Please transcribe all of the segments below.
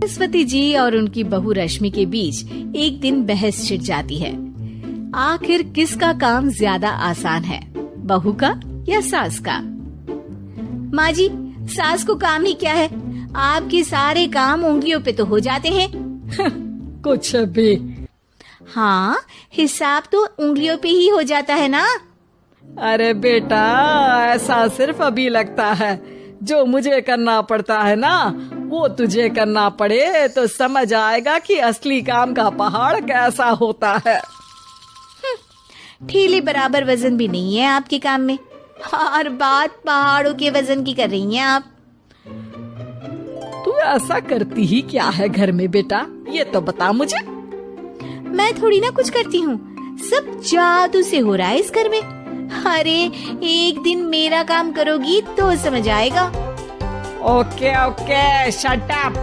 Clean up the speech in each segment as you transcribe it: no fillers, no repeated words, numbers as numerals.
सरस्वती जी और उनकी बहू रश्मि के बीच एक दिन बहस छिड़ जाती है। आखिर किसका काम ज्यादा आसान है, बहू का या सास का? माँ जी, सास को काम ही क्या है, आपके सारे काम उंगलियों पे तो हो जाते हैं। कुछ भी। हाँ, हिसाब तो उंगलियों पे ही हो जाता है ना। अरे बेटा, ऐसा सिर्फ अभी लगता है। जो मुझे करना पड़ता है ना, वो तुझे करना पड़े तो समझ आएगा कि असली काम का पहाड़ कैसा होता है। ठेले बराबर वजन भी नहीं है आपके काम में, और बात पहाड़ों के वजन की कर रही हैं आप। तू ऐसा करती ही क्या है घर में बेटा, ये तो बता मुझे। मैं थोड़ी ना कुछ करती हूँ, सब जादू से हो रहा है इस घर में। अरे एक दिन मेरा काम करोगी तो समझ आएगा। Okay okay, shut up.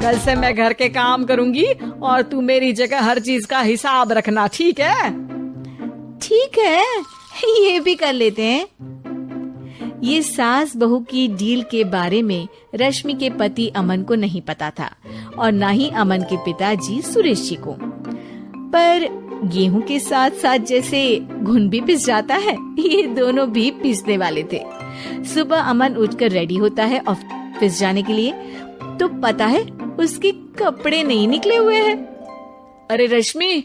कल से मैं घर के काम करूंगी और तू मेरी जगह हर चीज का हिसाब रखना, ठीक है? ठीक है, ये भी कर लेते हैं। ये सास बहू की डील के बारे में रश्मि के पति अमन को नहीं पता था और न ही अमन के पिताजी सुरेश जी को। पर गेहूं के साथ साथ जैसे घुन भी पिस जाता है, ये दोनों भी पिसने वाले थे। सुबह अमन उठकर रेडी होता है ऑफिस जाने के लिए, तो पता है उसके कपड़े नहीं निकले हुए हैं। अरे रश्मि,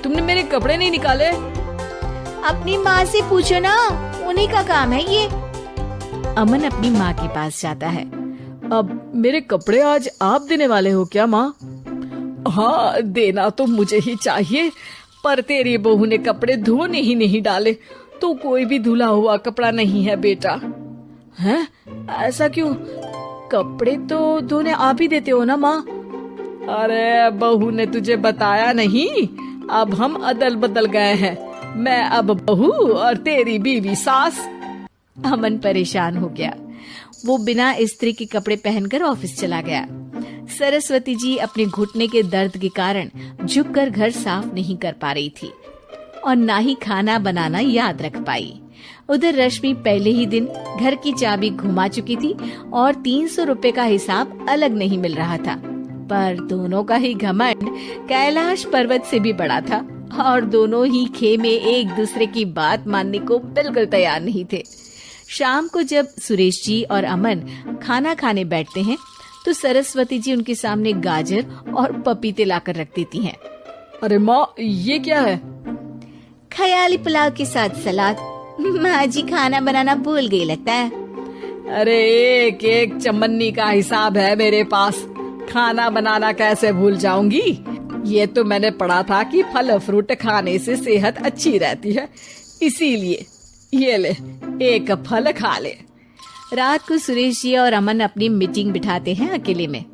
तुमने मेरे कपड़े नहीं निकाले? अपनी माँ से पूछो ना, उन्हीं का काम है ये। अमन अपनी माँ के पास जाता है। अब मेरे कपड़े आज आप देने वाले हो क्या माँ? हाँ, देना तो मुझे ही चाहिए, पर तेरी बहू ने कपड़े धोने ही नहीं डाले, तो कोई भी धुला हुआ कपड़ा नहीं है बेटा। हैं? ऐसा क्यों? कपड़े तो धोने आप ही देते हो ना माँ? अरे बहू ने तुझे बताया नहीं, अब हम अदल बदल गए हैं। मैं अब बहू और तेरी बीवी सास। अमन परेशान हो गया। वो बिना इस्त्री के कपड़े पहनकर ऑफिस चला गया। सरस्वती जी अपने घुटने के दर्द के कारण झुककर घर साफ नहीं कर पा रही थी और ना ही खाना बनाना याद रख पाई। उधर रश्मि पहले ही दिन घर की चाबी घुमा चुकी थी और 300 रुपए का हिसाब अलग नहीं मिल रहा था। पर दोनों का ही घमंड कैलाश पर्वत से भी बड़ा था और दोनों ही खेमे एक दूसरे की बात मानने को बिल्कुल तैयार नहीं थे। शाम को जब सुरेश जी और अमन खाना खाने बैठते हैं तो सरस्वती जी उनके सामने गाजर और पपीते लाकर रख देती हैं। अरे माँ, ये क्या है? ख्याली पुलाव के साथ सलाद। माँ जी खाना बनाना भूल गई लगता है। अरे एक एक चमन्नी का हिसाब है मेरे पास, खाना बनाना कैसे भूल जाऊंगी? ये तो मैंने पढ़ा था कि फल फ्रूट खाने से सेहत अच्छी रहती है, इसीलिए ये ले, एक फल खा ले। रात को सुरेश जी और अमन अपनी मीटिंग बिठाते हैं अकेले में।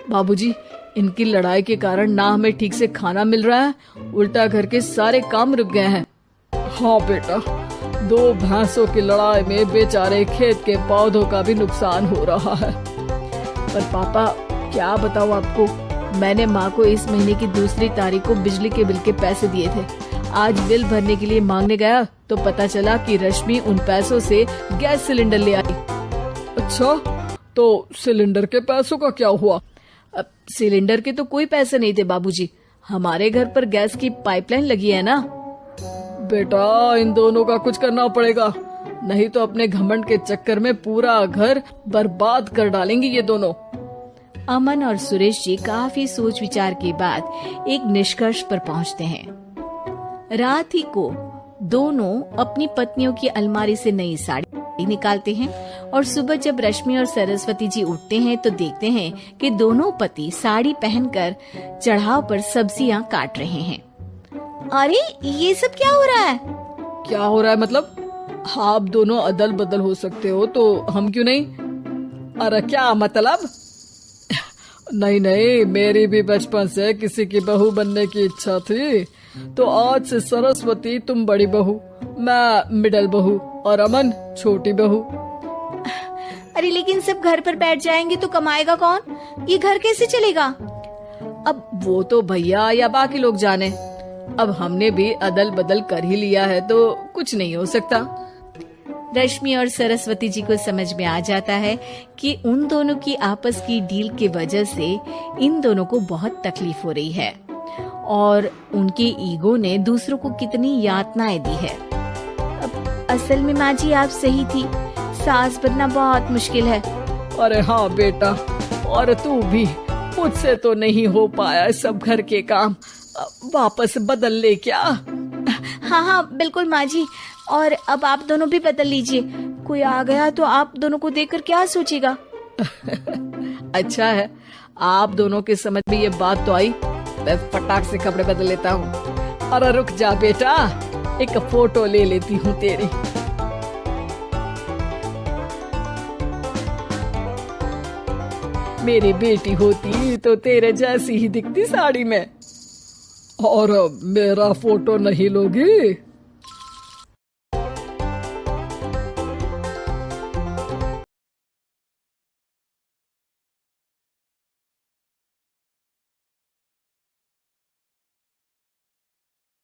बाबूजी, इनकी लड़ाई के कारण ना हमें ठीक से खाना मिल रहा है, उल्टा घर के सारे काम रुक गए हैं। हाँ बेटा, 2 भैंसों की लड़ाई में बेचारे खेत के पौधों का भी नुकसान हो रहा है। पर पापा, क्या बताऊं आपको, मैंने माँ को इस महीने की 2 तारीख को बिजली के बिल के पैसे दिए थे। आज बिल भरने के लिए मांगने गया तो पता चला कि रश्मि उन पैसों से गैस सिलेंडर ले आई। अच्छा, तो सिलेंडर के पैसों का क्या हुआ? अब सिलेंडर के तो कोई पैसे नहीं थे बाबूजी, हमारे घर पर गैस की पाइपलाइन लगी है ना। बेटा, इन दोनों का कुछ करना पड़ेगा, नहीं तो अपने घमंड के चक्कर में पूरा घर बर्बाद कर डालेंगी ये दोनों। अमन और सुरेश जी काफी सोच विचार के बाद एक निष्कर्ष पर पहुंचते हैं। रात ही को दोनों अपनी पत्नियों की अलमारी से नई साड़ी निकालते हैं और सुबह जब रश्मि और सरस्वती जी उठते हैं तो देखते हैं कि दोनों पति साड़ी पहनकर चढ़ाव पर सब्जियां काट रहे हैं। अरे ये सब क्या हो रहा है? क्या हो रहा है मतलब? आप दोनों अदल बदल हो सकते हो तो हम क्यों नहीं? अरे क्या मतलब? नहीं नहीं, मेरी भी बचपन से किसी की बहू बनने की इच्छा थी, तो आज से सरस्वती तुम बड़ी बहू, मैं मिडल बहू और अमन छोटी बहू। अरे लेकिन सब घर पर बैठ जाएंगे तो कमाएगा कौन? ये घर कैसे चलेगा? अब वो तो भैया या बाकी लोग जाने, अब हमने भी अदल बदल कर ही लिया है तो कुछ नहीं हो सकता। रश्मि और सरस्वती जी को समझ में आ जाता है कि उन दोनों की आपस की डील की वजह से इन दोनों को बहुत तकलीफ हो रही है और उनके ईगो ने दूसरों को कितनी यातनाएं दी है। असल में माँ जी आप सही थी, सास बनना बहुत मुश्किल है। अरे हाँ बेटा, और तू भी, मुझसे तो नहीं हो पाया सब घर के काम, वापस बदल ले क्या? हाँ हाँ बिल्कुल माँ जी, और अब आप दोनों भी बदल लीजिए, कोई आ गया तो आप दोनों को देखकर क्या सोचेगा। अच्छा है, आप दोनों के समझ में ये बात तो आई, मैं फटाक से कपड़े बदल लेता हूँ। अरे रुक जा बेटा, एक फोटो ले लेती हूँ तेरी। मेरी बेटी होती तो तेरे जैसी ही दिखती साड़ी में। और मेरा फोटो नहीं लोगी?